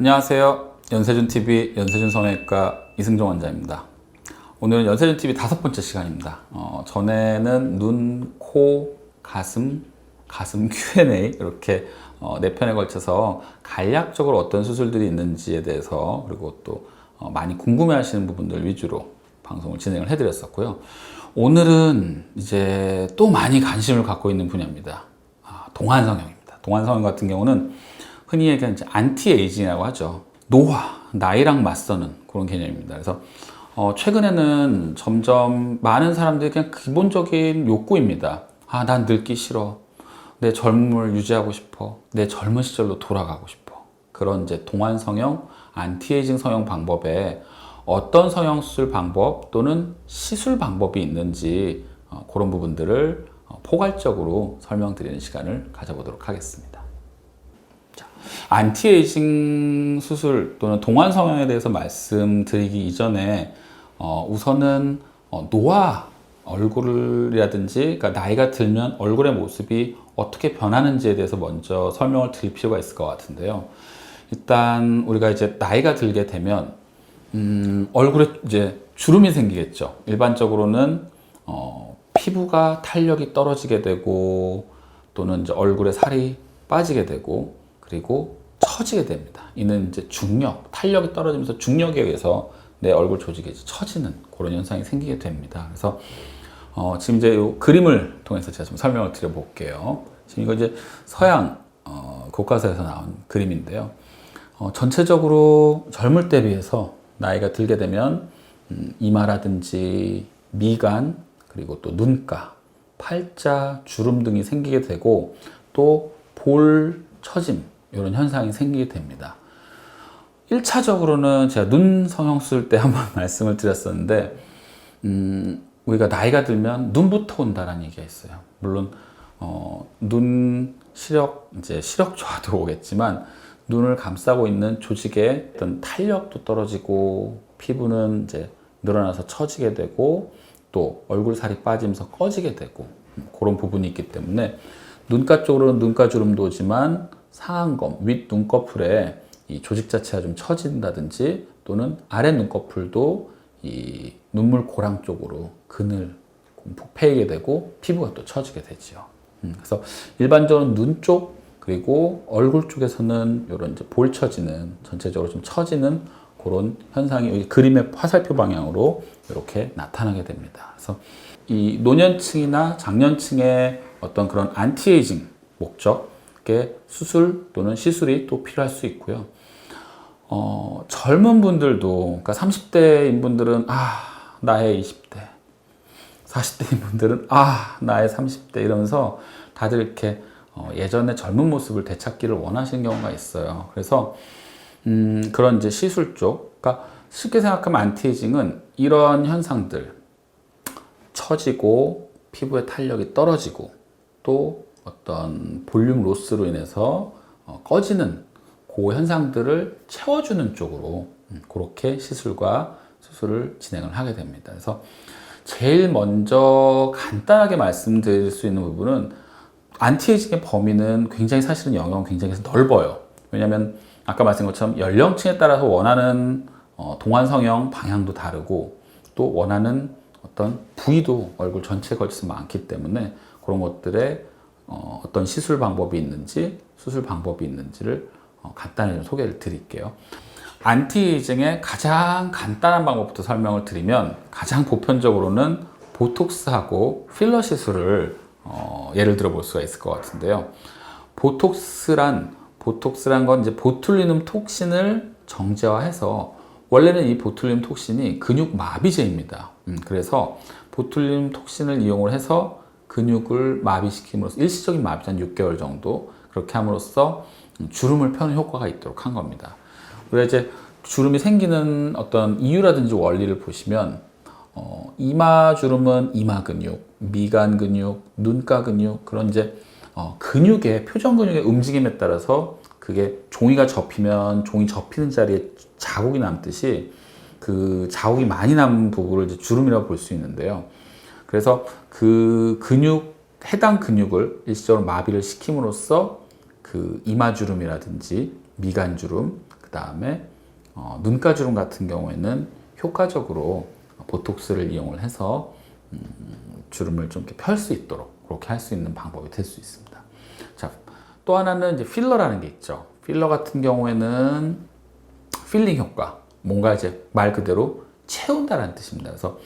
안녕하세요. 연세준TV 연세준 성형외과 이승종 원장입니다. 오늘은 연세준TV 5번째 시간입니다. 전에는 눈, 코, 가슴 Q&A 이렇게 4편에 걸쳐서 간략적으로 어떤 수술들이 있는지에 대해서 그리고 또 많이 궁금해 하시는 부분들 위주로 방송을 진행을 해드렸었고요. 오늘은 이제 또 많이 관심을 갖고 있는 분야입니다. 동안성형입니다. 동안성형 같은 경우는 흔히 얘기하는 안티에이징이라고 하죠. 노화, 나이랑 맞서는 그런 개념입니다. 그래서 최근에는 점점 많은 사람들이 그냥 기본적인 욕구입니다. 난 늙기 싫어. 내 젊음을 유지하고 싶어. 내 젊은 시절로 돌아가고 싶어. 그런 이제 동안성형, 안티에이징 성형 방법에 어떤 성형수술 방법 또는 시술 방법이 있는지 그런 부분들을 포괄적으로 설명드리는 시간을 가져보도록 하겠습니다. 안티에이징 수술 또는 동안성형에 대해서 말씀드리기 이전에 우선은 노화 얼굴이라든지 그러니까 나이가 들면 얼굴의 모습이 어떻게 변하는지에 대해서 먼저 설명을 드릴 필요가 있을 것 같은데요. 일단 우리가 이제 나이가 들게 되면 얼굴에 이제 주름이 생기겠죠. 일반적으로는 피부가 탄력이 떨어지게 되고 또는 이제 얼굴에 살이 빠지게 되고 그리고 처지게 됩니다. 이는 이제 중력, 탄력이 떨어지면서 중력에 의해서 내 얼굴 조직이 처지는 그런 현상이 생기게 됩니다. 그래서 지금 이제 이 그림을 통해서 제가 좀 설명을 드려볼게요. 지금 이거 이제 서양 교과서에서 나온 그림인데요. 전체적으로 젊을 때 비해서 나이가 들게 되면 이마라든지 미간 그리고 또 눈가, 팔자, 주름 등이 생기게 되고 또 볼 처짐 이런 현상이 생기게 됩니다. 1차적으로는 제가 눈 성형술 때 한번 말씀을 드렸었는데 우리가 나이가 들면 눈부터 온다라는 얘기가 있어요. 물론 눈 시력 이제 시력저하도 오겠지만 눈을 감싸고 있는 조직의 어떤 탄력도 떨어지고 피부는 이제 늘어나서 처지게 되고 또 얼굴 살이 빠지면서 꺼지게 되고 그런 부분이 있기 때문에 눈가 쪽으로는 눈가 주름도 오지만 상안검, 윗 눈꺼풀에 이 조직 자체가 좀 처진다든지 또는 아래 눈꺼풀도 이 눈물 고랑 쪽으로 근을 푹 패이게 되고 피부가 또 처지게 되죠. 그래서 일반적으로 눈 쪽 그리고 얼굴 쪽에서는 이런 이제 볼 처지는 전체적으로 좀 처지는 그런 현상이 여기 그림의 화살표 방향으로 이렇게 나타나게 됩니다. 그래서 이 노년층이나 장년층의 어떤 그런 안티에이징 목적의 수술 또는 시술이 또 필요할 수 있고요. 젊은 분들도, 그러니까 30대인 분들은 나의 20대, 40대인 분들은 나의 30대 이러면서 다들 이렇게 예전의 젊은 모습을 되찾기를 원하시는 경우가 있어요. 그래서 그런 이제 시술 쪽, 그러니까 쉽게 생각하면 안티에이징은 이런 현상들, 처지고 피부의 탄력이 떨어지고 또 어떤 볼륨 로스로 인해서 꺼지는 그 현상들을 채워주는 쪽으로 그렇게 시술과 수술을 진행을 하게 됩니다. 그래서 제일 먼저 간단하게 말씀드릴 수 있는 부분은 안티에이징의 범위는 굉장히 사실은 영역은 굉장히 넓어요. 왜냐하면 아까 말씀드린 것처럼 연령층에 따라서 원하는 동안성형 방향도 다르고 또 원하는 어떤 부위도 얼굴 전체에 걸쳐서 많기 때문에 그런 것들에 어떤 시술 방법이 있는지 수술 방법이 있는지를 간단히 좀 소개를 드릴게요. 안티에이징의 가장 간단한 방법부터 설명을 드리면 가장 보편적으로는 보톡스하고 필러 시술을 예를 들어 볼 수가 있을 것 같은데요. 보톡스란 건 이제 보툴리눔 톡신을 정제화해서 원래는 이 보툴리눔 톡신이 근육 마비제입니다. 그래서 보툴리눔 톡신을 이용을 해서 근육을 마비시킴으로써 일시적인 마비 한 6개월 정도 그렇게 함으로써 주름을 펴는 효과가 있도록 한 겁니다. 우리가 이제 주름이 생기는 어떤 이유라든지 원리를 보시면 이마 주름은 이마 근육, 미간 근육, 눈가 근육 그런 이제 근육의 표정 근육의 움직임에 따라서 그게 종이가 접히면 종이 접히는 자리에 자국이 남듯이 그 자국이 많이 남은 부분을 이제 주름이라고 볼 수 있는데요. 그래서 그 해당 근육을 일시적으로 마비를 시킴으로써 그 이마주름이라든지 미간주름, 그 다음에 눈가주름 같은 경우에는 효과적으로 보톡스를 이용을 해서 주름을 좀 이렇게 펼 수 있도록 그렇게 할 수 있는 방법이 될 수 있습니다. 자, 또 하나는 이제 필러라는 게 있죠. 필러 같은 경우에는 필링 효과, 뭔가 이제 말 그대로 채운다라는 뜻입니다. 그래서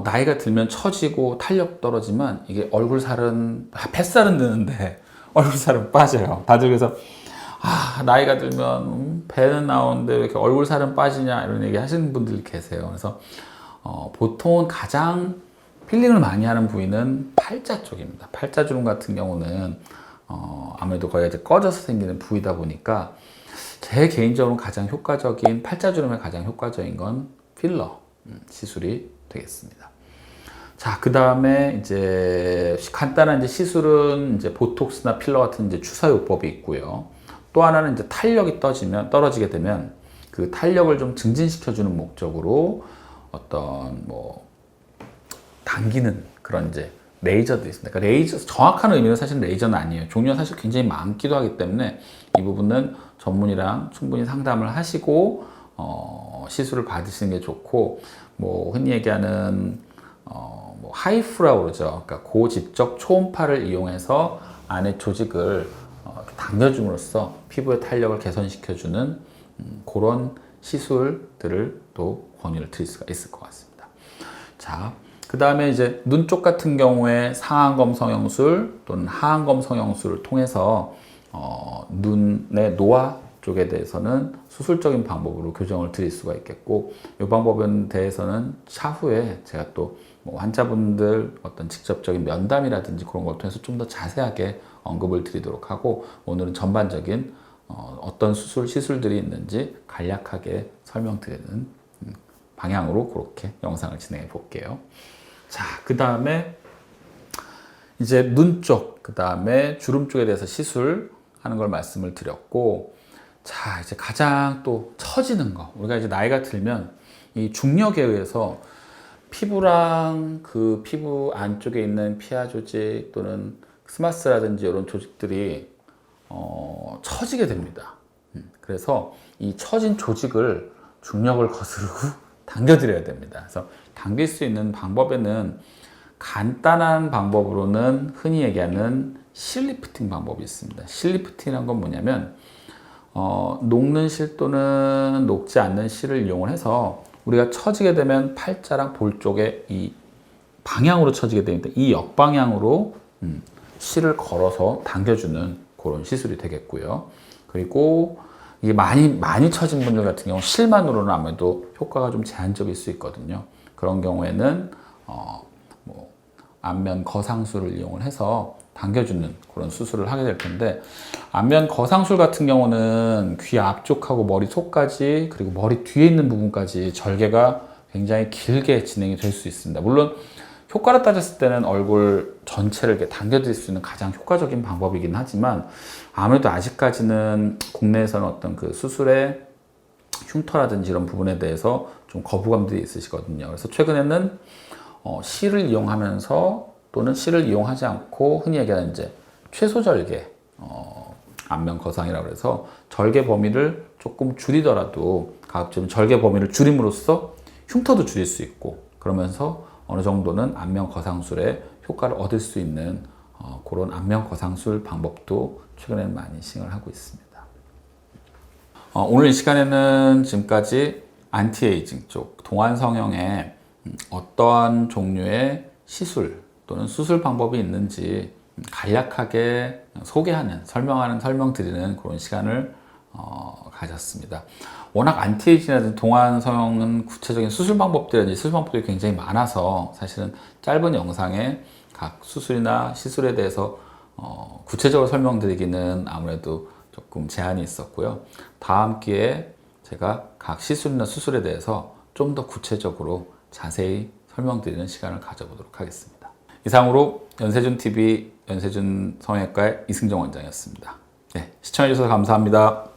나이가 들면 처지고 탄력 떨어지면 이게 얼굴 살은 뱃살은 느는데 얼굴 살은 빠져요. 다들 그래서 나이가 들면 배는 나오는데 왜 이렇게 얼굴 살은 빠지냐 이런 얘기 하시는 분들이 계세요. 그래서 보통은 가장 필링을 많이 하는 부위는 팔자 쪽입니다. 팔자주름 같은 경우는 아무래도 거기가 이제 꺼져서 생기는 부위다 보니까 제 개인적으로 가장 효과적인 팔자주름에 가장 효과적인 건 필러 시술이 되겠습니다. 자, 그 다음에 이제 간단한 이제 시술은 이제 보톡스나 필러 같은 이제 주사요법이 있고요. 또 하나는 이제 탄력이 떨어지게 되면 그 탄력을 좀 증진시켜주는 목적으로 어떤 뭐 당기는 그런 이제 레이저도 있습니다. 그러니까 레이저, 정확한 의미는 사실 레이저는 아니에요. 종류가 사실 굉장히 많기도 하기 때문에 이 부분은 전문의랑 충분히 상담을 하시고 시술을 받으시는 게 좋고, 뭐 흔히 얘기하는 뭐 하이프라고 그러죠. 그러니까 고집적 초음파를 이용해서 안에 조직을 당겨줌으로써 피부의 탄력을 개선시켜주는 그런 시술들을 또 권유를 드릴 수가 있을 것 같습니다. 자, 그 다음에 이제 눈 쪽 같은 경우에 상안검 성형술 또는 하안검 성형술을 통해서 눈의 노화 쪽에 대해서는 수술적인 방법으로 교정을 드릴 수가 있겠고, 이 방법에 대해서는 차후에 제가 또 뭐 환자분들 어떤 직접적인 면담이라든지 그런 걸 통해서 좀 더 자세하게 언급을 드리도록 하고, 오늘은 전반적인 어떤 시술들이 있는지 간략하게 설명드리는 방향으로 그렇게 영상을 진행해 볼게요. 자, 그 다음에 이제 눈 쪽, 그 다음에 주름 쪽에 대해서 시술하는 걸 말씀을 드렸고, 자, 이제 가장 또 처지는 거, 우리가 이제 나이가 들면 이 중력에 의해서 피부랑 그 피부 안쪽에 있는 피하 조직 또는 스마스라든지 이런 조직들이 처지게 됩니다. 그래서 이 처진 조직을 중력을 거스르고 당겨드려야 됩니다. 그래서 당길 수 있는 방법에는 간단한 방법으로는 흔히 얘기하는 실리프팅 방법이 있습니다. 실리프팅이란 건 뭐냐면 녹는 실 또는 녹지 않는 실을 이용을 해서 우리가 처지게 되면 팔자랑 볼 쪽에 이 방향으로 처지게 됩니다. 이 역방향으로 실을 걸어서 당겨주는 그런 시술이 되겠고요. 그리고 이게 많이 처진 분들 같은 경우 실만으로는 아무래도 효과가 좀 제한적일 수 있거든요. 그런 경우에는 뭐 안면 거상술을 이용을 해서 당겨주는 그런 수술을 하게 될 텐데, 안면 거상술 같은 경우는 귀 앞쪽하고 머리 속까지 그리고 머리 뒤에 있는 부분까지 절개가 굉장히 길게 진행이 될 수 있습니다. 물론 효과를 따졌을 때는 얼굴 전체를 이렇게 당겨드릴 수 있는 가장 효과적인 방법이긴 하지만, 아무래도 아직까지는 국내에서는 어떤 그 수술의 흉터라든지 이런 부분에 대해서 좀 거부감들이 있으시거든요. 그래서 최근에는 실을 이용하면서 또는 실을 이용하지 않고 흔히 얘기하는 이제 최소절개 안면 거상이라고 해서 절개 범위를 조금 줄이더라도 가급적 절개 범위를 줄임으로써 흉터도 줄일 수 있고, 그러면서 어느 정도는 안면 거상술의 효과를 얻을 수 있는 그런 안면 거상술 방법도 최근에는 많이 시행을 하고 있습니다. 오늘 이 시간에는 지금까지 안티에이징 쪽 동안 성형에 어떠한 종류의 시술 또는 수술 방법이 있는지 간략하게 소개하는, 설명드리는 그런 시간을 가졌습니다. 워낙 안티에이징이라든지 동안 성형은 구체적인 수술 방법들이 굉장히 많아서 사실은 짧은 영상에 각 수술이나 시술에 대해서 구체적으로 설명드리기는 아무래도 조금 제한이 있었고요. 다음 기회에 제가 각 시술이나 수술에 대해서 좀 더 구체적으로 자세히 설명드리는 시간을 가져보도록 하겠습니다. 이상으로 연세준TV 연세준 성형외과의 이승정 원장이었습니다. 네, 시청해주셔서 감사합니다.